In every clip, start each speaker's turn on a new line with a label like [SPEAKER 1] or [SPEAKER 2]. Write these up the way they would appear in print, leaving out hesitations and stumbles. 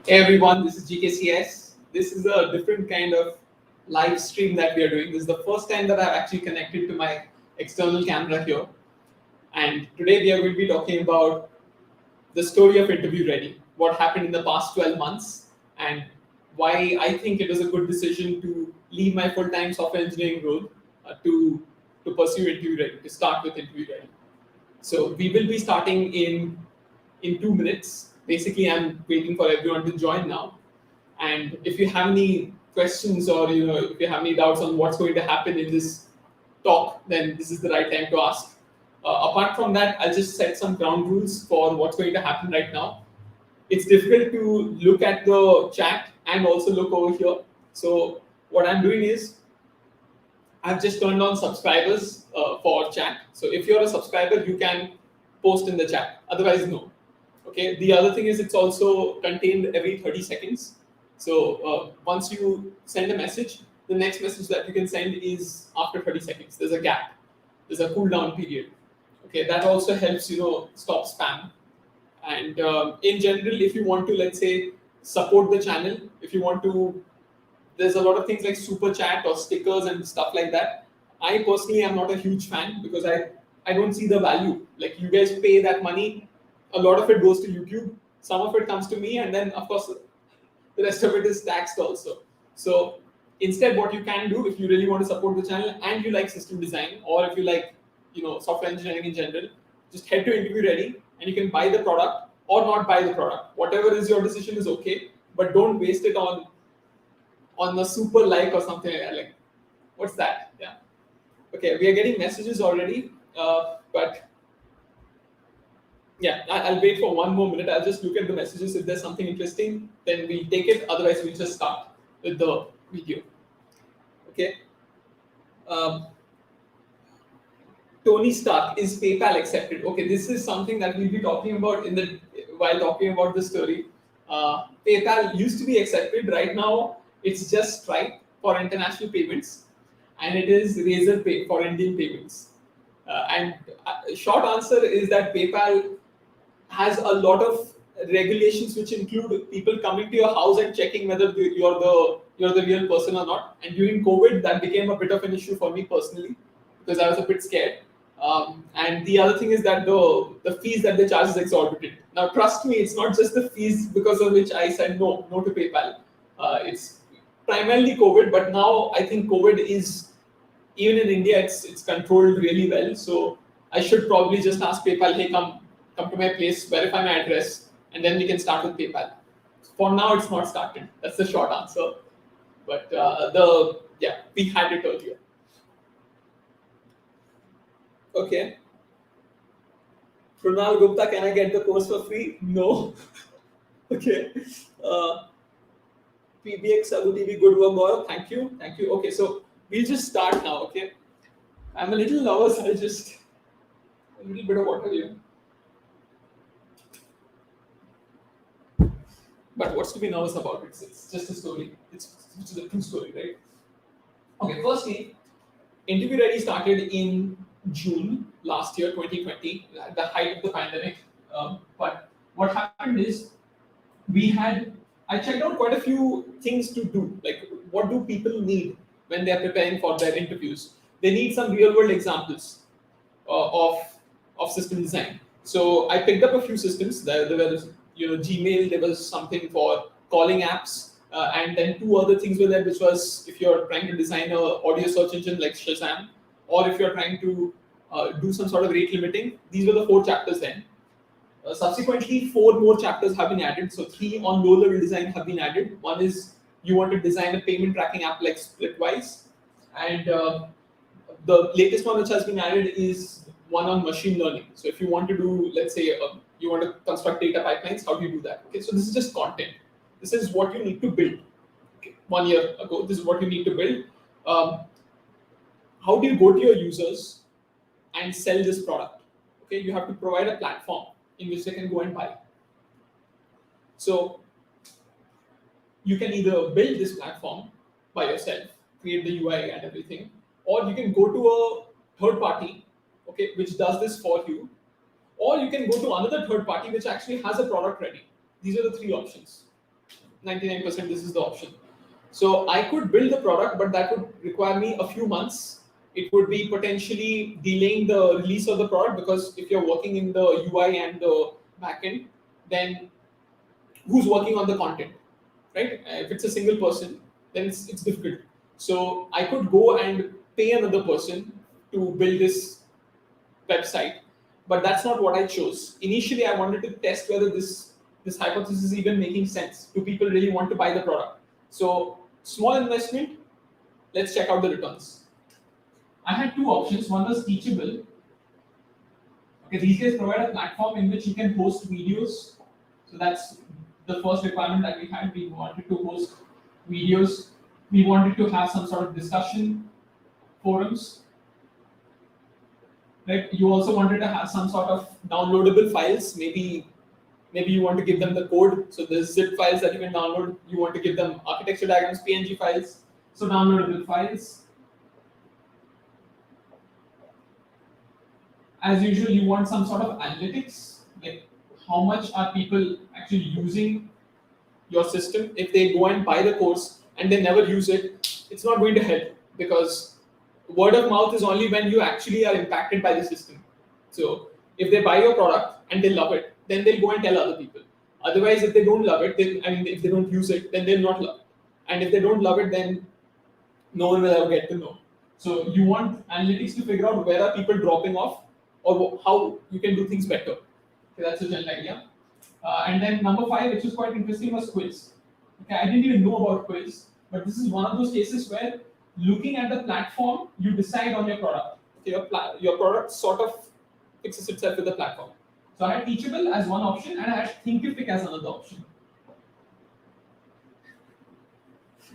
[SPEAKER 1] Hey everyone, this is GKCS. This is a different kind of live stream that we are doing. This is the first time that I've actually connected to my external camera here. And today we are going to be talking about the story of InterviewReady, what happened in the past 12 months, and why I think it was a good decision to leave my full-time software engineering role to pursue InterviewReady, to start with InterviewReady. So we will be starting in 2 minutes. Basically, I'm waiting for everyone to join now. And if you have any questions or if you have any doubts on what's going to happen in this talk, then this is the right time to ask. Apart from that, I'll just set some ground rules for what's going to happen right now. It's difficult to look at the chat and also look over here. So what I'm doing is I've just turned on subscribers for chat. So if you're a subscriber, you can post in the chat. Otherwise, no. Okay. The other thing is it's also contained every 30 seconds. So once you send a message, the next message that you can send is after 30 seconds. There's a gap. There's a cooldown period. Okay. That also helps stop spam. And in general, if you want to, let's say, support the channel, if you want to, there's a lot of things like super chat or stickers and stuff like that. I personally am not a huge fan because I don't see the value. Like, you guys pay that money, a lot of it goes to YouTube, some of it comes to me, and then of course the rest of it is taxed also. So instead, what you can do if you really want to support the channel and you like system design, or if you like software engineering in general, just head to InterviewReady and you can buy the product or not buy the product. Whatever is your decision is okay, but don't waste it on a super like or something like that. Like, what's that? Yeah. Okay, we are getting messages already, but yeah, I'll wait for one more minute. I'll just look at the messages. If there's something interesting, then we'll take it. Otherwise, we'll just start with the video. Okay. Tony Stark, is PayPal accepted? Okay, this is something that we'll be talking about while talking about the story. PayPal used to be accepted. Right now, it's just Stripe for international payments, and it is Razorpay for Indian payments. And short answer is that PayPal has a lot of regulations which include people coming to your house and checking whether you're the real person or not. And during COVID, that became a bit of an issue for me personally because I was a bit scared. And the other thing is that the fees that they charge is exorbitant. Now, trust me, it's not just the fees because of which I said no to PayPal. It's primarily COVID, but now I think COVID is, even in India, it's controlled really well. So I should probably just ask PayPal, hey, come to my place, verify my address, and then we can start with PayPal. For now, it's not started. That's the short answer. But we had it earlier. Okay. Krunal Gupta, can I get the course for free? No. Okay. PBX Abu TV, good work, Gaurav. Thank you. Okay, so we'll just start now. Okay. I'm a little nervous. A little bit of water here. But what's to be nervous about? It's just a story. It's a true story, right? Okay. Firstly, InterviewReady started in June last year, 2020, at the height of the pandemic. But what happened is I checked out quite a few things to do. Like, what do people need when they're preparing for their interviews? They need some real world examples of system design. So I picked up a few systems. There was Gmail. There was something for calling apps, and then two other things were there, which was if you're trying to design a audio search engine like Shazam, or if you're trying to do some sort of rate limiting. These were the 4 chapters then. Subsequently, 4 more chapters have been added. So 3 on low-level design have been added. One is you want to design a payment tracking app like Splitwise, and the latest one which has been added is one on machine learning. So if you want to do, let's say, you want to construct data pipelines, how do you do that? Okay, so this is just content. This is what you need to build. Okay, 1 year ago, this is what you need to build. How do you go to your users and sell this product? Okay, you have to provide a platform in which they can go and buy. So you can either build this platform by yourself, create the UI and everything, or you can go to a third party, okay, which does this for you, or you can go to another third party which actually has a product ready. These are the 3 options. 99% this is the option. So I could build the product, but that would require me a few months. It would be potentially delaying the release of the product, because if you're working in the UI and the backend, then who's working on the content, right? If it's a single person, then it's difficult. So I could go and pay another person to build this website, but that's not what I chose. Initially, I wanted to test whether this hypothesis is even making sense. Do people really want to buy the product? So small investment. Let's check out the returns. I had two options. One was Teachable. Okay, these guys provide a platform in which you can host videos. So that's the first requirement that we had. We wanted to host videos. We wanted to have some sort of discussion forums. Right? You also wanted to have some sort of downloadable files. Maybe you want to give them the code. So there's zip files that you can download. You want to give them architecture diagrams, PNG files. So downloadable files. As usual, you want some sort of analytics, like how much are people actually using your system. If they go and buy the course and they never use it, it's not going to help, because word of mouth is only when you actually are impacted by the system. So if they buy your product and they love it, then they'll go and tell other people. Otherwise, if they don't love it, if they don't use it, then they'll not love it. And if they don't love it, then no one will ever get to know. So you want analytics to figure out where are people dropping off, or how you can do things better. Okay, that's a general idea. And then number 5, which was quite interesting, was quiz. Okay, I didn't even know about quiz, but this is one of those cases where looking at the platform, you decide on your product. Okay, your product sort of fixes itself with the platform. So I had Teachable as one option, and I had Thinkific as another option.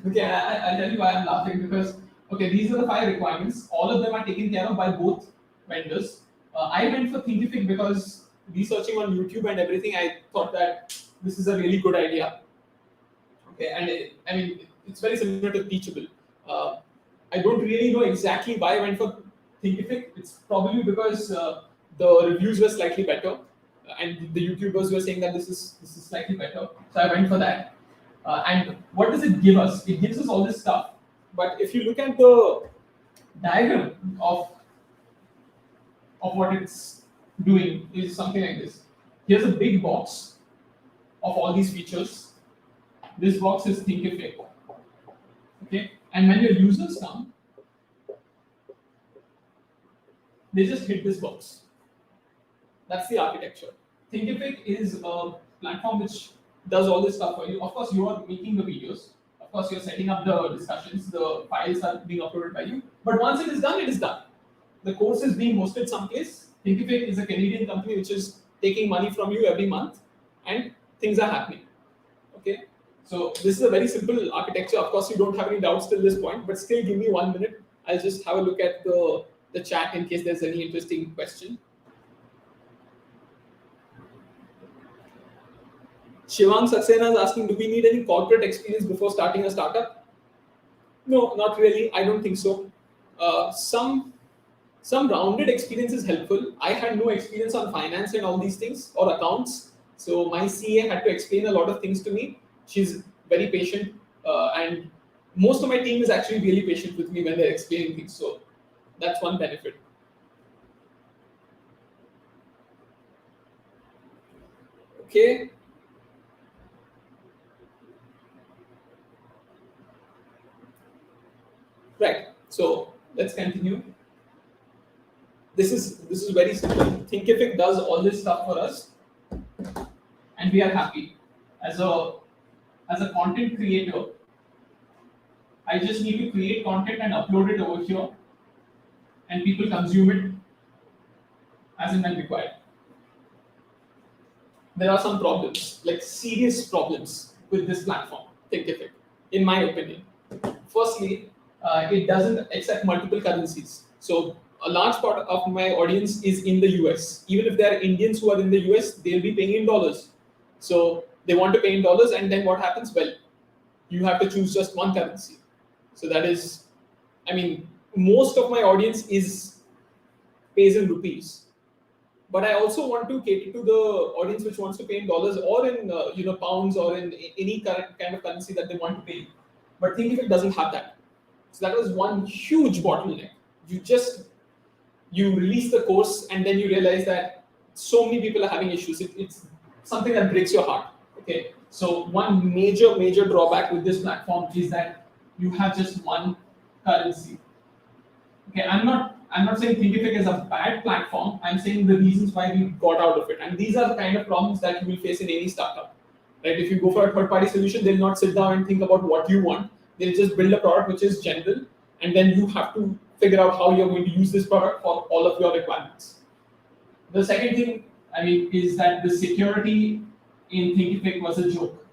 [SPEAKER 1] Okay, I'll tell you why I'm laughing, because okay, these are the 5 requirements. All of them are taken care of by both vendors. I went for Thinkific because researching on YouTube and everything, I thought that this is a really good idea. Okay, and it's very similar to Teachable. I don't really know exactly why I went for Thinkific. It's probably because the reviews were slightly better, and the YouTubers were saying that this is slightly better. So I went for that. And what does it give us? It gives us all this stuff. But if you look at the diagram of what it's doing, is something like this. Here's a big box of all these features. This box is Thinkific. Okay, and when your users come, they just hit this box. That's the architecture. Thinkific is a platform which does all this stuff for you. Of course, you are making the videos. Of course, you're setting up the discussions. The files are being uploaded by you. But once it is done, it is done. The course is being hosted someplace. Thinkific is a Canadian company which is taking money from you every month, and things are happening. Okay, so this is a very simple architecture. Of course, you don't have any doubts till this point, but still give me 1 minute. I'll just have a look at the chat in case there's any interesting question. Shivang Saxena is asking, do we need any corporate experience before starting a startup? No, not really. I don't think so. Some rounded experience is helpful. I had no experience on finance and all these things, or accounts. So my CA had to explain a lot of things to me. She's very patient, and most of my team is actually really patient with me when they're explaining things. So that's one benefit. Okay. Right. So let's continue. This is very simple. Thinkific does all this stuff for us, and we are happy. As a content creator, I just need to create content and upload it over here, and people consume it as and when required. There are some problems, like serious problems, with this platform, Thinkific, in my opinion. Firstly, it doesn't accept multiple currencies. So a large part of my audience is in the US. Even if there are Indians who are in the US, they'll be paying in dollars. So they want to pay in dollars, and then what happens? Well, you have to choose just one currency. So that is, most of my audience pays in rupees. but I also want to cater to the audience which wants to pay in dollars or in pounds or in any kind of currency that they want to pay. But Thinkific doesn't have that. So that was one huge bottleneck. You release the course and then you realize that so many people are having issues. It's something that breaks your heart. Okay, so one major drawback with this platform is that you have just one currency. Okay, I'm not saying Thinkific is a bad platform. I'm saying the reasons why we got out of it, and these are the kind of problems that you will face in any startup. Right? If you go for a third-party solution, they'll not sit down and think about what you want. They'll just build a product which is general, and then you have to figure out how you're going to use this product for all of your requirements. The second thing, is that the security in Thinkific was a joke.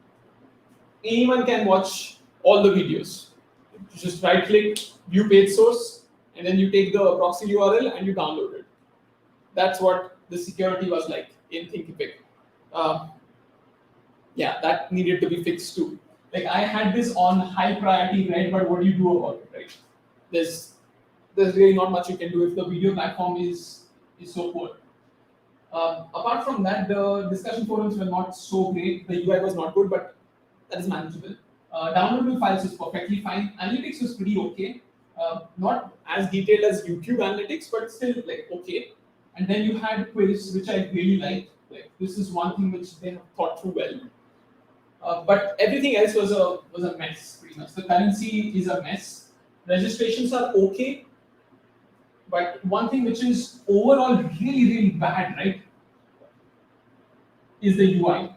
[SPEAKER 1] Anyone can watch all the videos. You just right-click, view page source, and then you take the proxy URL and you download it. That's what the security was like in Thinkific. Yeah, that needed to be fixed too. Like I had this on high priority read, but what do you do about it, right? There's really not much you can do if the video platform is so poor. Apart from that, the discussion forums were not so great. The UI was not good, but that is manageable. Downloadable files was perfectly fine. Analytics was pretty okay. Not as detailed as YouTube analytics, but still like okay. And then you had quiz, which I really liked. Like this is one thing which they have thought through well. But everything else was a mess pretty much. The currency is a mess. Registrations are okay, but one thing which is overall really bad, right, is the UI.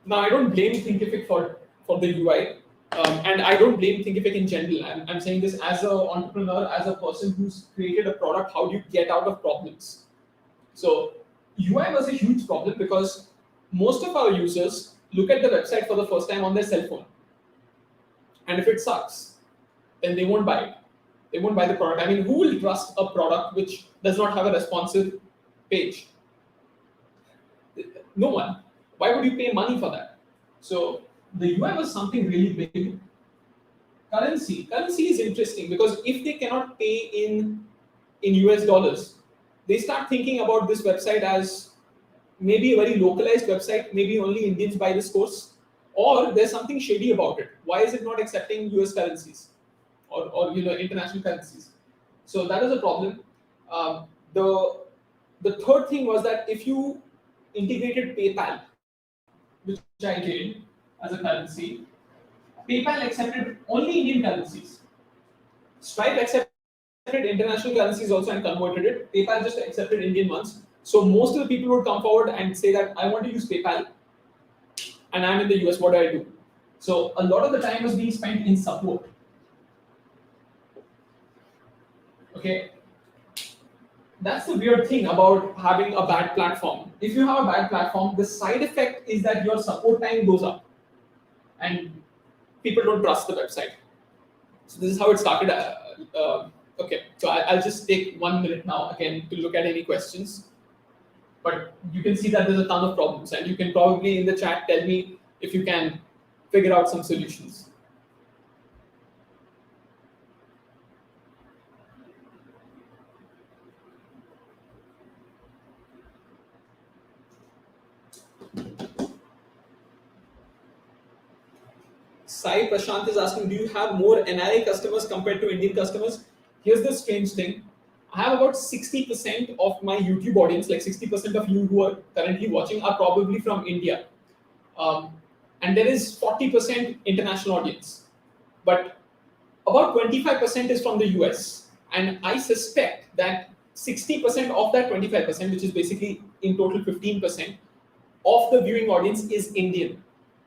[SPEAKER 1] Now I don't blame Thinkific for the UI. And I don't blame Thinkific in general. I'm saying this as an entrepreneur, as a person who's created a product. How do you get out of problems? So UI was a huge problem because most of our users look at the website for the first time on their cell phone. And if it sucks, then they won't buy it. They won't buy the product. Who will trust a product which does not have a responsive page? No one. Why would you pay money for that? So the UI was something really big. Currency is interesting because if they cannot pay in US dollars, they start thinking about this website as maybe a very localized website, maybe only Indians buy this course, or there's something shady about it. Why is it not accepting US currencies or international currencies? So that is a problem. The third thing was that if you integrated PayPal, which I did as a currency, PayPal accepted only Indian currencies. Stripe accepted international currencies also and converted it. PayPal just accepted Indian ones. So most of the people would come forward and say that I want to use PayPal and I'm in the US, what do I do? So a lot of the time was being spent in support. Okay. That's the weird thing about having a bad platform. If you have a bad platform, the side effect is that your support time goes up and people don't trust the website. So this is how it started. Okay, so I'll just take 1 minute now again to look at any questions. But you can see that there's a ton of problems, and you can probably in the chat tell me if you can figure out some solutions. Sai Prashant is asking, do you have more NRI customers compared to Indian customers? Here's the strange thing. I have about 60% of my YouTube audience, like 60% of you who are currently watching are probably from India. And there is 40% international audience. But about 25% is from the US. And I suspect that 60% of that 25%, which is basically in total 15% of the viewing audience is Indian.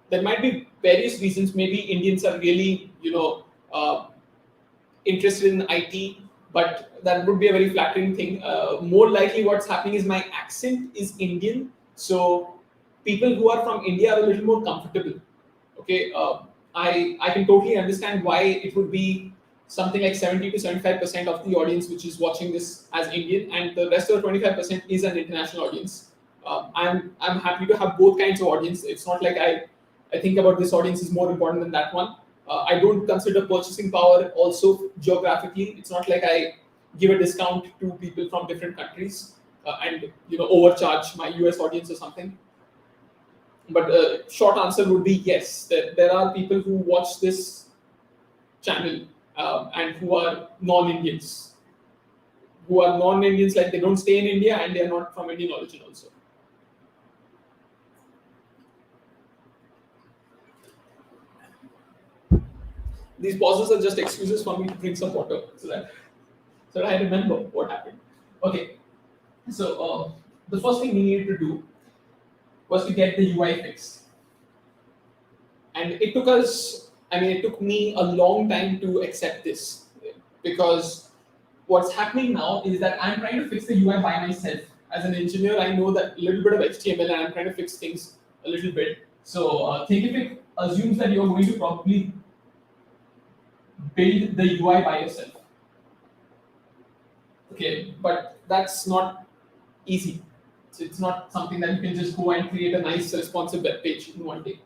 [SPEAKER 1] There might be various reasons. Maybe Indians are really, interested in IT, but that would be a very flattering thing. More likely what's happening is my accent is Indian. So people who are from India are a little more comfortable. Okay, I can totally understand why it would be something like 70 to 75% of the audience which is watching this as Indian, and the rest of the 25% is an international audience. I'm happy to have both kinds of audience. It's not like I think about this audience is more important than that one. I don't consider purchasing power also geographically. It's not like I give a discount to people from different countries and overcharge my US audience or something. But short answer would be yes. There are people who watch this channel and who are non-Indians. Like they don't stay in India and they are not from Indian origin also. These pauses are just excuses for me to drink some water so that I remember what happened. Okay, so the first thing we needed to do was to get the UI fixed. And it took me a long time to accept this, because what's happening now is that I'm trying to fix the UI by myself. As an engineer, I know that little bit of HTML and I'm trying to fix things a little bit. So Thinkific assumes that you're going to probably build the UI by yourself. Okay, but that's not easy. So it's not something that you can just go and create a nice responsive web page in one day.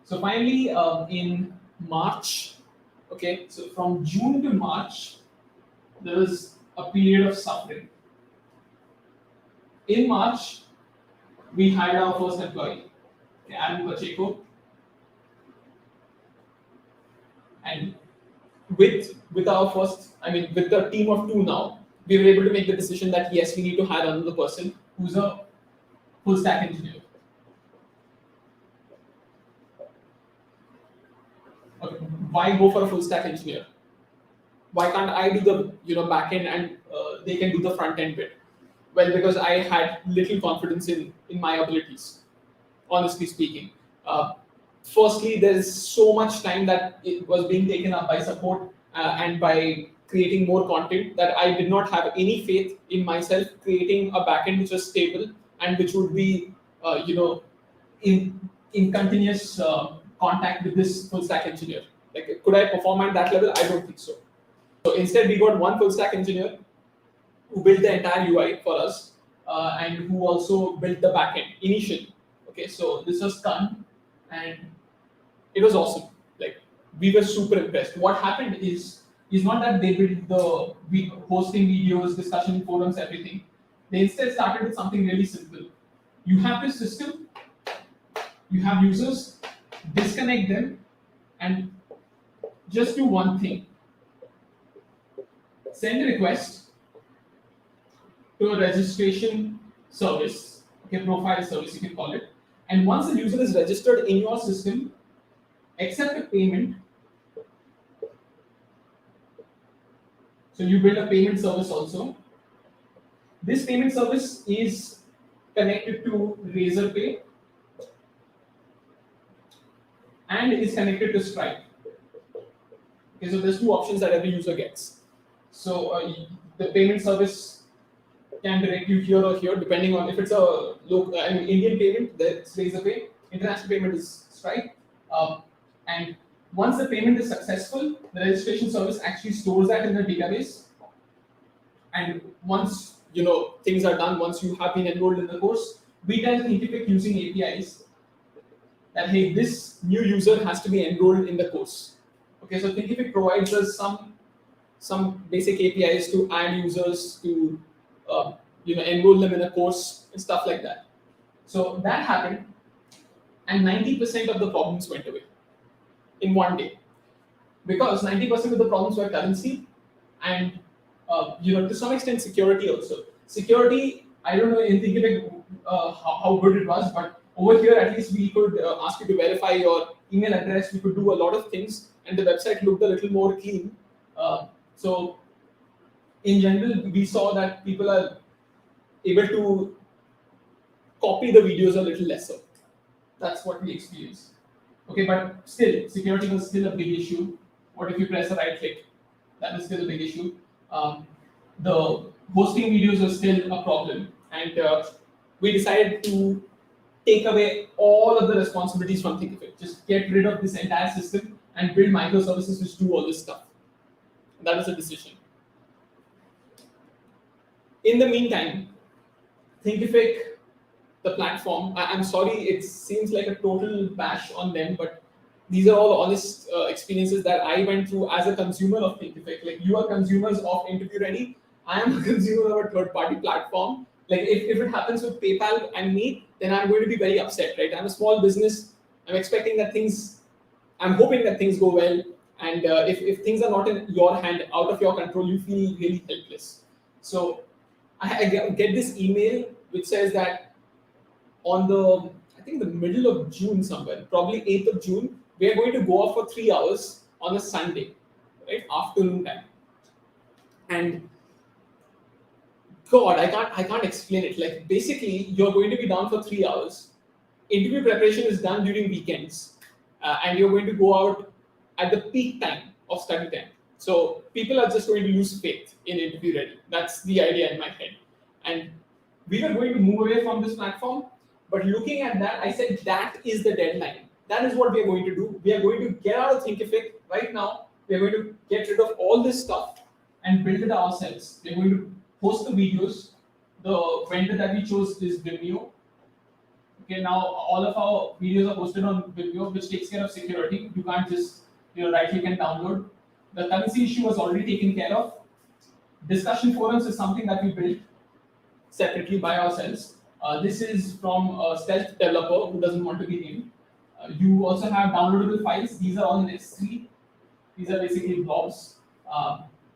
[SPEAKER 1] So finally, in March, okay, so from June to March, there was a period of suffering. In March, we hired our first employee, okay, Adam Pacheco, and with the team of 2 now, we were able to make the decision that yes, we need to hire another person who's a full stack engineer. Okay, why go for a full stack engineer? Why can't I do the back end and they can do the front end bit? Well, because I had little confidence in my abilities, honestly speaking. Firstly, there's so much time that it was being taken up by support and by creating more content that I did not have any faith in myself creating a backend which was stable and which would be, in continuous contact with this full stack engineer. Like, could I perform at that level? I don't think so. So instead, we got one full stack engineer who built the entire UI for us and who also built the backend initially. Okay, so this was done and it was awesome. Like, we were super impressed. What happened is not that they built the hosting videos, discussion forums, everything. They instead started with something really simple. You have this system, you have users, disconnect them, and just do one thing. Send a request to a registration service, okay, profile service you can call it. And once the user is registered in your system, accept a payment. So you build a payment service also. This payment service is connected to Razorpay and is connected to Stripe. Okay, so there's 2 options that every user gets. So the payment service can direct you here or here, depending on if it's a Indian payment, that's Razorpay. International payment is Stripe. And once the payment is successful, the registration service actually stores that in the database. And once things are done, once you have been enrolled in the course, we tell Thinkific using APIs that hey, this new user has to be enrolled in the course. Okay, so Thinkific provides us some basic APIs to add users, to enroll them in a course and stuff like that. So that happened, and 90% of the problems went away in one day, because 90% of the problems were currency and to some extent security also. Security, I don't know in Thinkific how good it was, but over here at least we could ask you to verify your email address. We could do a lot of things, and the website looked a little more clean. So in general, we saw that people are able to copy the videos a little lesser. That's what we experienced. Okay, but still, security was still a big issue. What if you press a right click? That is still a big issue. The hosting videos was still a problem, and we decided to take away all of the responsibilities from Thinkific. Just get rid of this entire system and build microservices which do all this stuff. And that is a decision. In the meantime, Thinkific, the platform, I'm sorry, it seems like a total bash on them, but these are all honest experiences that I went through as a consumer of Thinkific. Like, you are consumers of InterviewReady. I am a consumer of a third-party platform. Like if it happens with PayPal and me, then I'm going to be very upset, right? I'm a small business. I'm expecting that things, I'm hoping that things go well. And if things are not in your hand, out of your control, you feel really helpless. So I get this email which says that on the, I think the middle of June somewhere, probably 8th of June, we are going to go off for 3 hours on a Sunday, right? Afternoon time. And God, I can't explain it. Like basically, you're going to be down for 3 hours. Interview preparation is done during weekends, and you're going to go out at the peak time of study time. So people are just going to lose faith in InterviewReady. That's the idea in my head. And we were going to move away from this platform, but looking at that, I said that is the deadline. That is what we are going to do. We are going to get out of Thinkific right now. We are going to get rid of all this stuff and build it ourselves. We are going to host the videos. The vendor that we chose is Vimeo. Okay, now all of our videos are posted on Vimeo, which takes care of security. You can't just right click and download. The currency issue was already taken care of. Discussion forums is something that we built separately by ourselves. This is from a stealth developer who doesn't want to be named. You also have downloadable files. These are all in S3. These are basically blobs.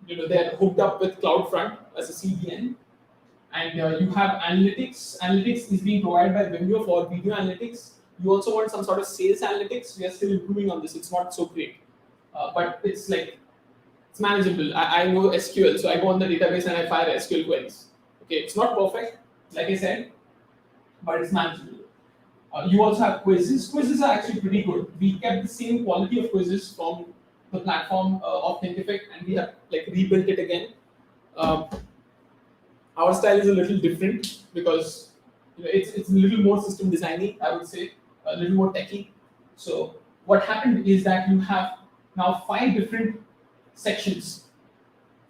[SPEAKER 1] They're hooked up with CloudFront as a CDN. And you have analytics. Analytics is being provided by Vimeo for video analytics. You also want some sort of sales analytics. We are still improving on this. It's not so great, but it's manageable. I know SQL, so I go on the database and I fire SQL queries. Okay, it's not perfect, like I said, but it's manageable. You also have quizzes. Quizzes are actually pretty good. We kept the same quality of quizzes from the platform of Thinkific, and we have rebuilt it again. Our style is a little different because it's a little more system designy, I would say, a little more techy. So what happened is that you have now 5 different sections,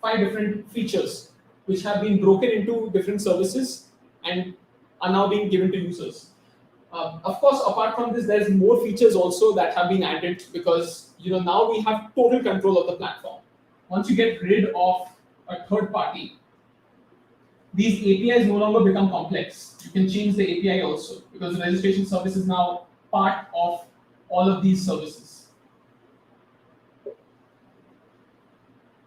[SPEAKER 1] 5 different features, which have been broken into different services and are now being given to users. Of course, apart from this, there's more features also that have been added because now we have total control of the platform. Once you get rid of a third party, these APIs no longer become complex. You can change the API also because the registration service is now part of all of these services.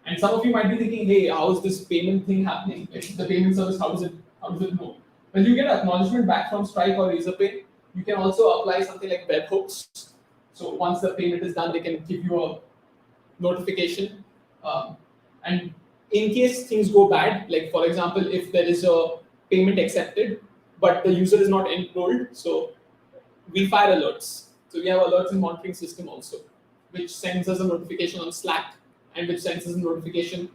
[SPEAKER 1] And some of you might be thinking, hey, how is this payment thing happening? The payment service, how does it know? When you get acknowledgement back from Stripe or Razorpay, you can also apply something like webhooks. So once the payment is done, they can give you a notification. And in case things go bad, like for example, if there is a payment accepted, but the user is not enrolled, so we fire alerts. So we have alerts and monitoring system also, which sends us a notification on Slack and which sends us a notification.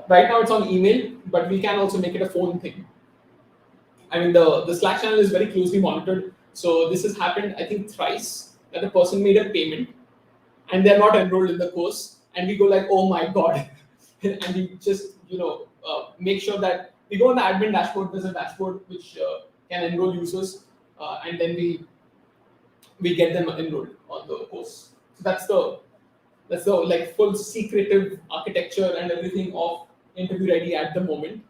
[SPEAKER 1] Right now it's on email, but we can also make it a phone thing. I mean, the Slack channel is very closely monitored. So this has happened, I think, thrice that the person made a payment and they're not enrolled in the course. And we go like, oh my God. And we just, make sure that we go on the admin dashboard. There's a dashboard which can enroll users. And then we get them enrolled on the course. So that's the full secretive architecture and everything of InterviewReady at the moment.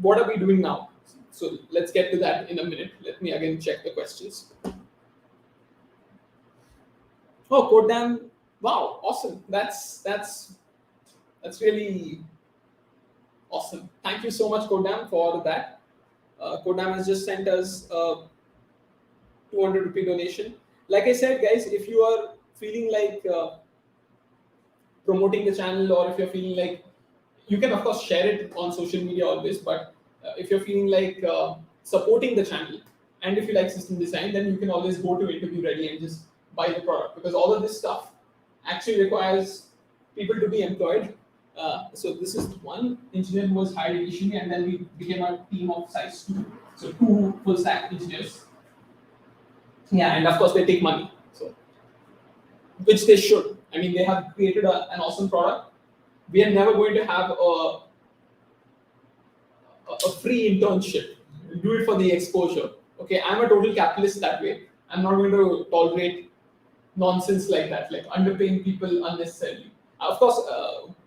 [SPEAKER 1] What are we doing now? So let's get to that in a minute. Let me again check the questions. Oh, Codedam! Wow, awesome. That's really awesome. Thank you so much, Codedam, for that. Codedam has just sent us a 200 rupee donation. Like I said, guys, if you are feeling like promoting the channel, or if you're feeling like, you can of course share it on social media always, but if you're feeling like supporting the channel, and if you like system design, then you can always go to InterviewReady and just buy the product, because all of this stuff actually requires people to be employed. So this is one engineer who was hired initially, and then we became a team of size 2. So 2 full stack engineers. Yeah, and of course they take money, so which they should. I mean, they have created an awesome product. We are never going to have a free internship. Do it for the exposure. Okay, I'm a total capitalist that way. I'm not going to tolerate nonsense like that, like underpaying people unnecessarily. Of course,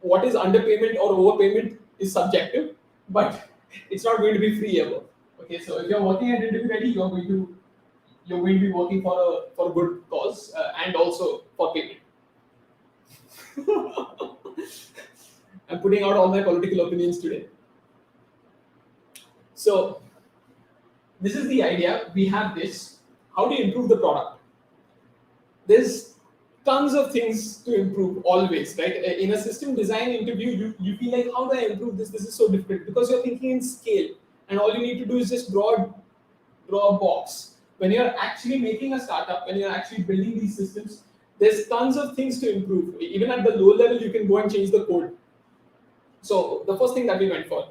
[SPEAKER 1] what is underpayment or overpayment is subjective. but it's not going to be free ever. Okay, so if you're working at InterviewReady, you're going to be working for a good cause and also for payment. I'm putting out all my political opinions today. So this is the idea. We have this. How do you improve the product? There's tons of things to improve always, right? In a system design interview, you feel like, how do I improve this? This is so difficult because you're thinking in scale, and all you need to do is just draw a box. When you're actually making a startup, when you're actually building these systems, there's tons of things to improve. Even at the low level, you can go and change the code. So the first thing that we went for,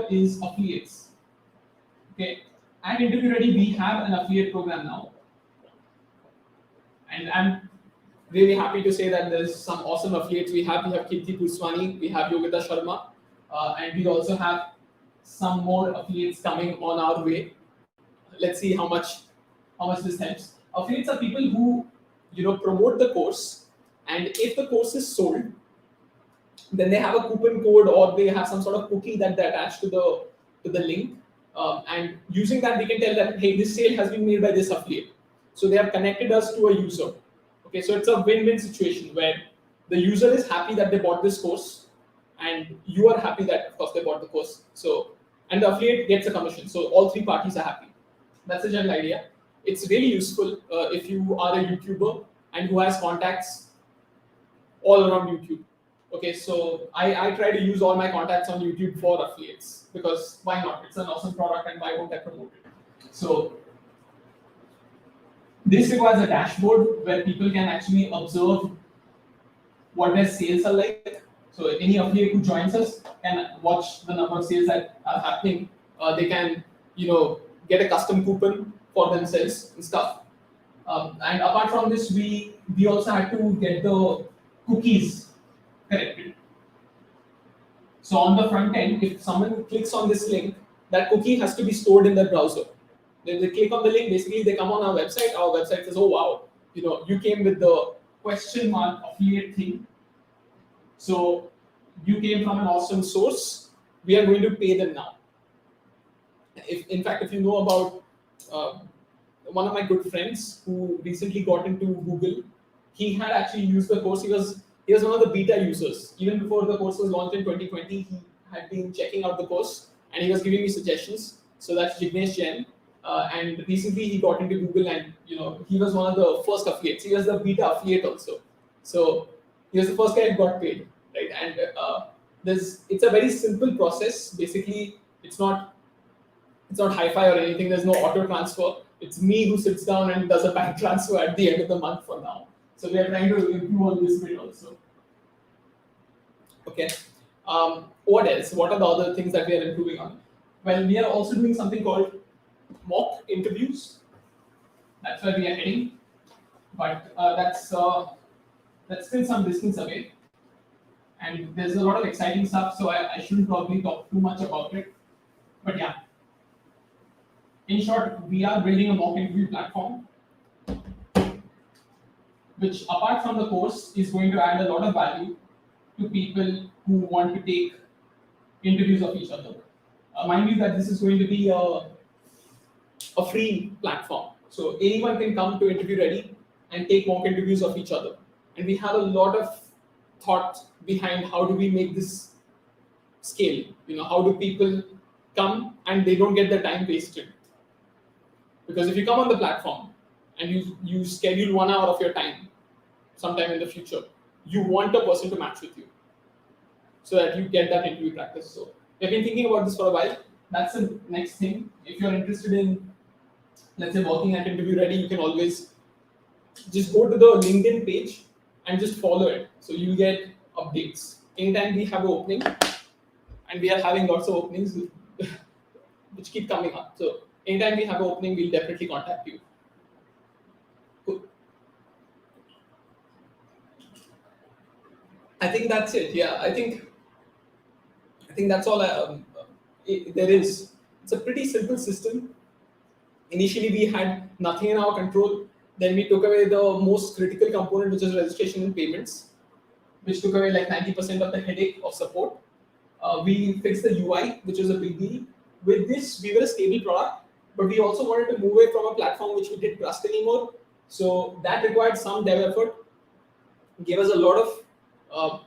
[SPEAKER 1] is affiliates. Okay, at InterviewReady, we have an affiliate program now, and I'm really happy to say that there's some awesome affiliates we have. We have Kirti Puswani, we have Yogita Sharma, and we also have some more affiliates coming on our way. Let's see how much this helps. Affiliates are people who promote the course, and if the course is sold, then they have a coupon code or they have some sort of cookie that they attach to the link, and using that we can tell that, hey, this sale has been made by this affiliate. So they have connected us to a user. Okay, so it's a win-win situation where the user is happy that they bought this course, and you are happy that of course they bought the course. So, and the affiliate gets a commission. So all three parties are happy. That's the general idea. It's really useful if you are a YouTuber and who has contacts all around YouTube. Okay, so I try to use all my contacts on YouTube for affiliates because why not? It's an awesome product, and why won't I promote it? So this requires a dashboard where people can actually observe what their sales are like. So any affiliate who joins us can watch the number of sales that are happening. They can, get a custom coupon for themselves and stuff. And apart from this, we also had to get the cookies corrected. So on the front end, if someone clicks on this link, that cookie has to be stored in their browser. Then they click on the link, basically they come on our website says, oh wow, you came with the question mark affiliate thing. So you came from an awesome source, we are going to pay them now. In fact, if you know about one of my good friends who recently got into Google, he had actually used the course. He was one of the beta users. Even before the course was launched in 2020, he had been checking out the course and he was giving me suggestions. So that's Jignesh Jain. And recently he got into Google, and he was one of the first affiliates. He was the beta affiliate also. So he was the first guy who got paid, right? And it's a very simple process. Basically, it's not hi-fi or anything. There's no auto transfer. It's me who sits down and does a bank transfer at the end of the month for now. So we are trying to improve on this bit also. Okay. What else? What are the other things that we are improving on? Well, we are also doing something called mock interviews. That's where we are heading, but that's still some distance away, and there's a lot of exciting stuff. So I shouldn't probably talk too much about it. But yeah, in short, we are building a mock interview platform, which apart from the course is going to add a lot of value to people who want to take interviews of each other. Mind you that this is going to be a free platform. So anyone can come to InterviewReady and take mock interviews of each other. And we have a lot of thought behind how do we make this scale. How do people come and they don't get their time wasted? Because if you come on the platform and you schedule 1 hour of your time sometime in the future, you want a person to match with you so that you get that interview practice. So we've been thinking about this for a while. That's the next thing. If you're interested in, let's say, working at InterviewReady, you can always just go to the LinkedIn page and just follow it. So you get updates. Anytime we have an opening, and we are having lots of openings which keep coming up. So anytime we have an opening, we'll definitely contact you. Cool. I think that's it. Yeah, I think that's all there is. It's a pretty simple system. Initially, we had nothing in our control. Then we took away the most critical component, which is registration and payments, which took away like 90% of the headache of support. We fixed the UI, which was a big deal. With this, we were a stable product, but we also wanted to move away from a platform which we didn't trust anymore. So that required some dev effort. Gave us a lot of, uh,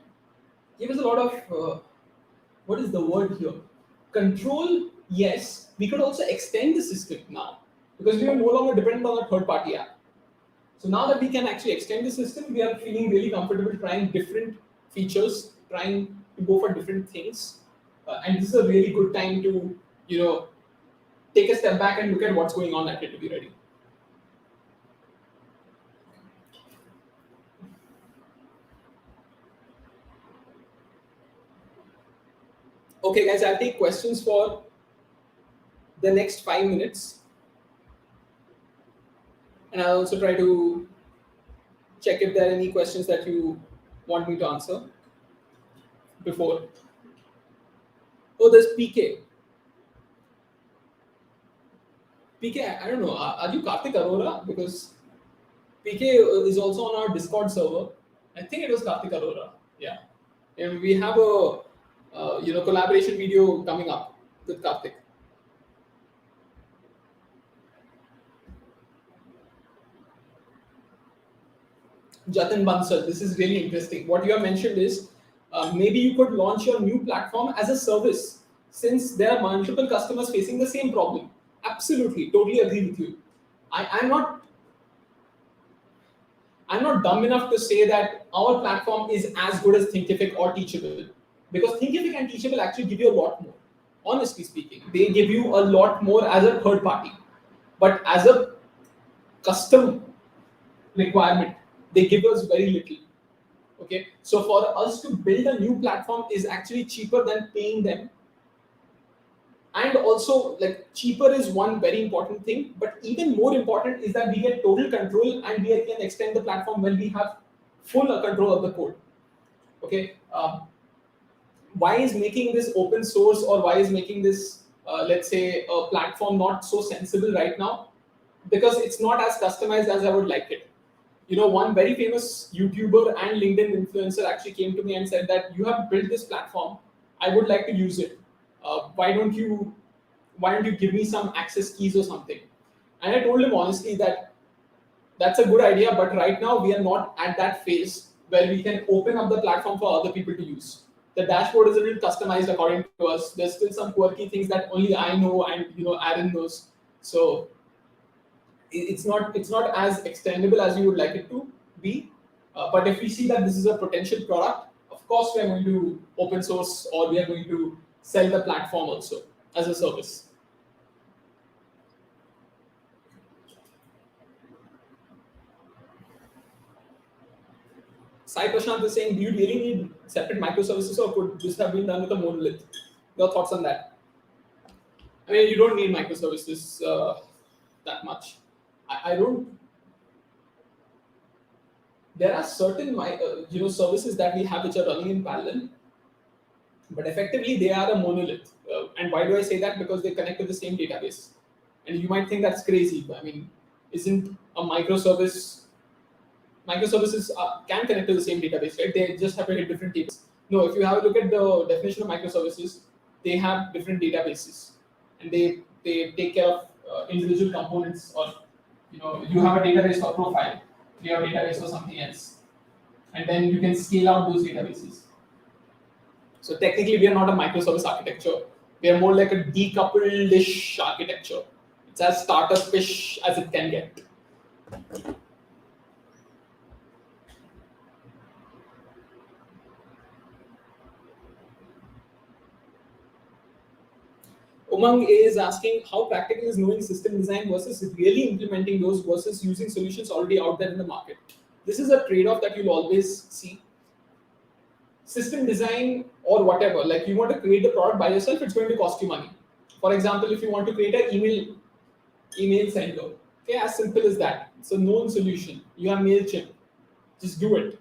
[SPEAKER 1] what is the word here? Control. Yes, we could also extend the system now because we were no longer dependent on a third-party app. So now that we can actually extend the system, we are feeling really comfortable trying different features, trying to go for different things. And this is a really good time to, take a step back and look at what's going on at InterviewReady. Okay, guys, I'll take questions for the next 5 minutes. And I'll also try to check if there are any questions that you want me to answer before. Oh, there's PK. PK, I don't know. Are you Karthik Arora? Because PK is also on our Discord server. I think it was Karthik Arora. Yeah. And we have a collaboration video coming up with Karthik. Jatin Bansal, this is really interesting. What you have mentioned is maybe you could launch your new platform as a service since there are multiple customers facing the same problem. Absolutely, totally agree with you. I'm not dumb enough to say that our platform is as good as Thinkific or Teachable, because Thinkific and Teachable actually give you a lot more. Honestly speaking, they give you a lot more as a third party, but as a custom requirement, they give us very little. Okay, so for us to build a new platform is actually cheaper than paying them. And also, like, cheaper is one very important thing, but even more important is that we get total control and we can extend the platform when we have full control of the code. Okay, why is making this open source, or why is making this, let's say, a platform not so sensible right now? Because it's not as customized as I would like it. One very famous YouTuber and LinkedIn influencer actually came to me and said that you have built this platform. I would like to use it. Why don't you give me some access keys or something? And I told him honestly that that's a good idea, but right now we are not at that phase where we can open up the platform for other people to use. The dashboard is a little customized according to us. There's still some quirky things that only I know and Aaron knows. So it's not as extendable as we would like it to be. But if we see that this is a potential product, of course we are going to open source, or we are going to sell the platform also as a service. Sai Prashant is saying, do you really need separate microservices, or could this have been done with a monolith? Your thoughts on that? I mean, you don't need microservices that much. I don't. There are certain services that we have which are running in parallel, but effectively they are a monolith. And why do I say that? Because they connect to the same database. And you might think that's crazy, but I mean, isn't a microservices can connect to the same database, right? They just have to hit different tables. No, if you have a look at the definition of microservices, they have different databases, and they take care of individual components. Or you have a database for profile, you have a database for something else, and then you can scale out those databases. So technically, we are not a microservice architecture. We are more like a decoupled-ish architecture. It's as startup-ish as it can get. Umang is asking, how practical is knowing system design versus really implementing those versus using solutions already out there in the market? This is a trade-off that you'll always see. System design or whatever, like you want to create the product by yourself, it's going to cost you money. For example, if you want to create an email sender, okay, as simple as that. It's a known solution. You have MailChimp, just do it.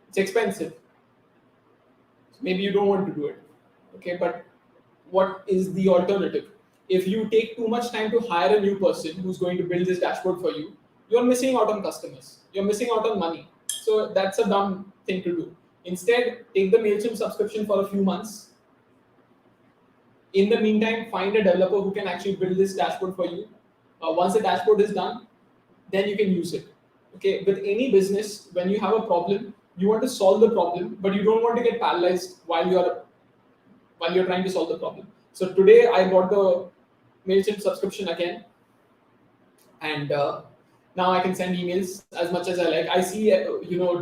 [SPEAKER 1] It's expensive. Maybe you don't want to do it, okay, but what is the alternative? If you take too much time to hire a new person who's going to build this dashboard for you, you're missing out on customers. You're missing out on money. So that's a dumb thing to do. Instead, take the MailChimp subscription for a few months. In the meantime, find a developer who can actually build this dashboard for you. Once the dashboard is done, then you can use it. Okay, with any business, when you have a problem, you want to solve the problem, but you don't want to get paralyzed while you're trying to solve the problem. So today I bought the MailChimp subscription again, and now I can send emails as much as I like. I see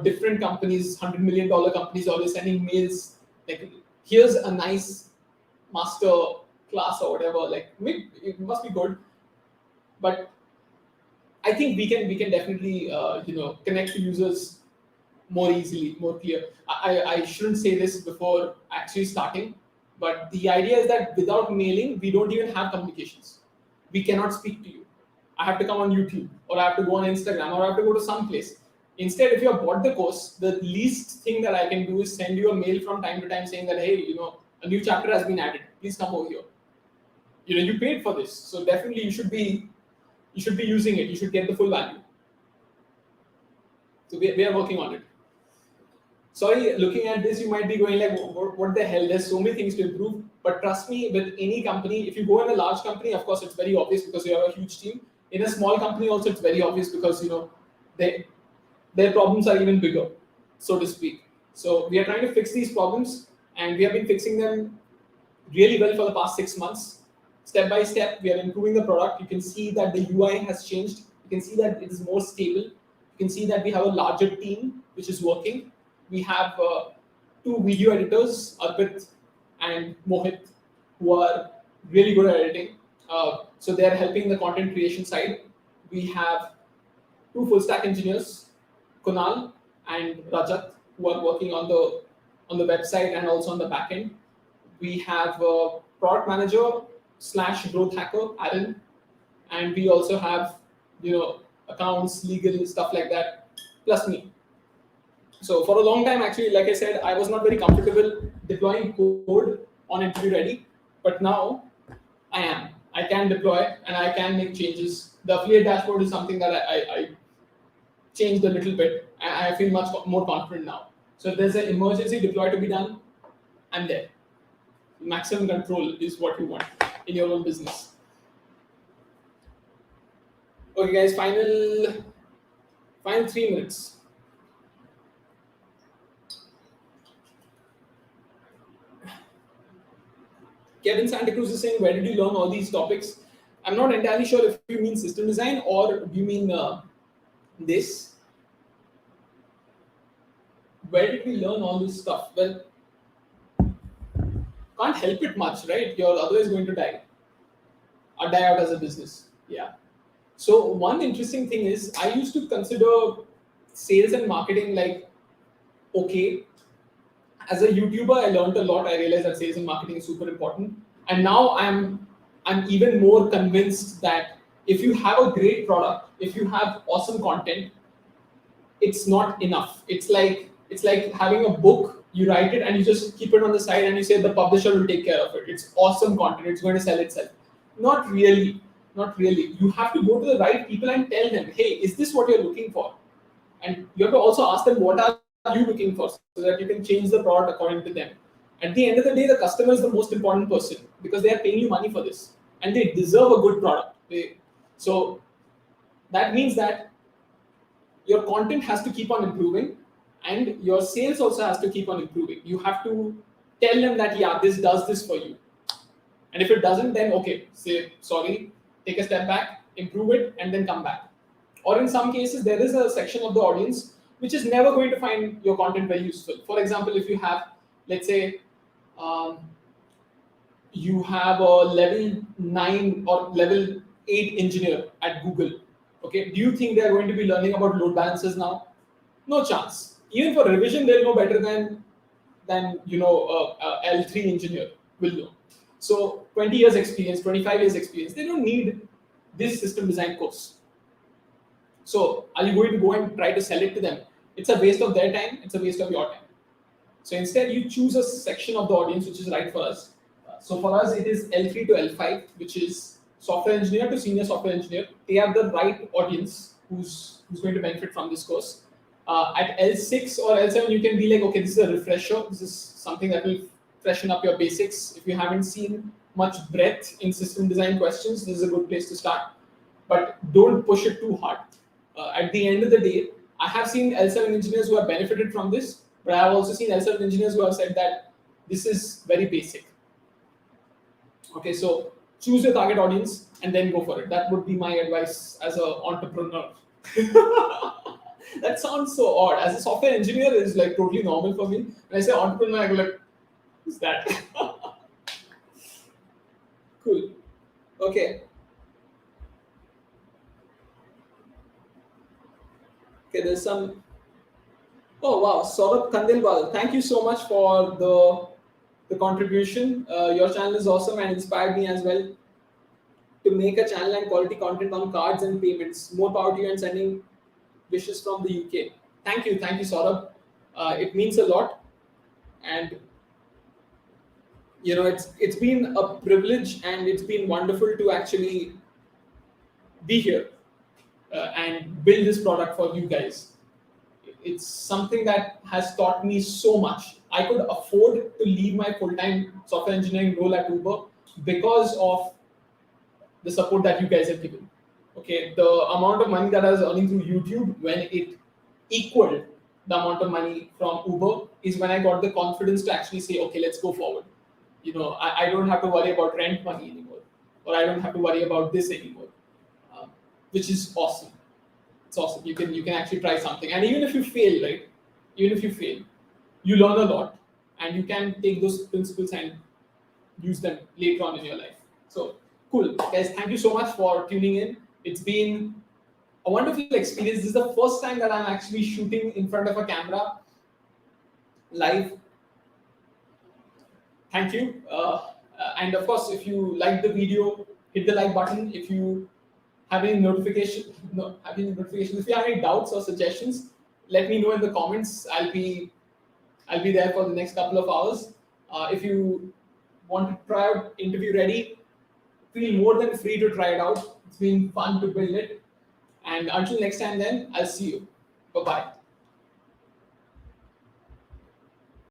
[SPEAKER 1] different companies, $100 million companies, always sending mails like, here's a nice master class or whatever. Like, it must be good, but I think we can definitely connect to users more easily, more clear. I shouldn't say this before actually starting, but the idea is that without mailing, we don't even have communications. We cannot speak to you. I have to come on YouTube, or I have to go on Instagram, or I have to go to some place. Instead, if you have bought the course, the least thing that I can do is send you a mail from time to time saying that, hey, a new chapter has been added. Please come over here. You paid for this, so definitely you should be using it. You should get the full value. So we are working on it. Sorry, looking at this, you might be going like, what the hell? There's so many things to improve. But trust me, with any company, if you go in a large company, of course, it's very obvious because you have a huge team. In a small company also, it's very obvious because, their problems are even bigger, so to speak. So we are trying to fix these problems, and we have been fixing them really well for the past 6 months. Step by step, we are improving the product. You can see that the UI has changed. You can see that it is more stable. You can see that we have a larger team which is working. We have 2 video editors, Arpit and Mohit, who are really good at editing. So they are helping the content creation side. We have 2 full stack engineers, Kunal and Rajat, who are working on the website and also on the backend. We have a product manager / growth hacker, Aaron, and we also have accounts, legal, stuff like that, plus me. So for a long time, actually, like I said, I was not very comfortable deploying code on InterviewReady, but now I am. I can deploy and I can make changes. The affiliate dashboard is something that I changed a little bit, and I feel much more confident now. So if there's an emergency deploy to be done, I'm there. Maximum control is what you want in your own business. Okay, guys, final 3 minutes. Kevin Santa Cruz is saying, where did you learn all these topics? I'm not entirely sure if you mean system design or you mean this. Where did we learn all this stuff? Well, can't help it much, right? You're otherwise going to die or die out as a business. Yeah. So one interesting thing is I used to consider sales and marketing like, okay, as a YouTuber, I learned a lot. I realized that sales and marketing is super important. And now I'm even more convinced that if you have a great product, if you have awesome content, it's not enough. It's like having a book, you write it and you just keep it on the side and you say the publisher will take care of it. It's awesome content, it's going to sell itself. Not really. You have to go to the right people and tell them, hey, is this what you're looking for? And you have to also ask them, what are you looking for, so that you can change the product according to them. At the end of the day, the customer is the most important person because they are paying you money for this and they deserve a good product. So that means that your content has to keep on improving and your sales also has to keep on improving. You have to tell them that, yeah, this does this for you. And if it doesn't, then okay, say sorry, take a step back, improve it, and then come back. Or in some cases, there is a section of the audience which is never going to find your content very useful. For example, if you have, let's say, you have a level 9 or level 8 engineer at Google. Okay, do you think they are going to be learning about load balancers now? No chance. Even for revision, they'll know better than L3 engineer will know. So 20 years experience, 25 years experience, they don't need this system design course. So are you going to go and try to sell it to them? It's a waste of their time, it's a waste of your time. So instead, you choose a section of the audience which is right for us. So for us, it is L3 to L5, which is software engineer to senior software engineer. They are the right audience who's going to benefit from this course. At L6 or L7, you can be like, okay, this is a refresher. This is something that will freshen up your basics. If you haven't seen much breadth in system design questions, this is a good place to start. But don't push it too hard. At the end of the day, I have seen L7 engineers who have benefited from this, but I have also seen L7 engineers who have said that this is very basic. Okay, so choose your target audience and then go for it. That would be my advice as an entrepreneur. That sounds so odd. As a software engineer, it's like totally normal for me. When I say entrepreneur, I go like, who's that? Cool. Okay. Okay, there's some. Oh wow, Saurabh Kandilwal. Thank you so much for the contribution. Your channel is awesome and inspired me as well to make a channel and quality content on cards and payments. More power to you and sending wishes from the UK. Thank you, Saurabh. It means a lot, and it's been a privilege and it's been wonderful to actually be here and build this product for you guys. It's something that has taught me so much. I could afford to leave my full-time software engineering role at Uber because of the support that you guys have given. Okay, the amount of money that I was earning through YouTube, when it equaled the amount of money from Uber, is when I got the confidence to actually say, okay, let's go forward. I don't have to worry about rent money anymore, or I don't have to worry about this anymore, which is awesome. It's awesome. You can actually try something, and even if you fail, right? Even if you fail, you learn a lot, and you can take those principles and use them later on in your life. So cool, guys. Thank you so much for tuning in. It's been a wonderful experience. This is the first time that I'm actually shooting in front of a camera live. Thank you. And of course, if you like the video, hit the like button. If you have any notifications, if you have any doubts or suggestions, let me know in the comments. I'll be there for the next couple of hours. If you want to try out InterviewReady, feel more than free to try it out. It's been fun to build it. And until next time then, I'll see you. Bye-bye.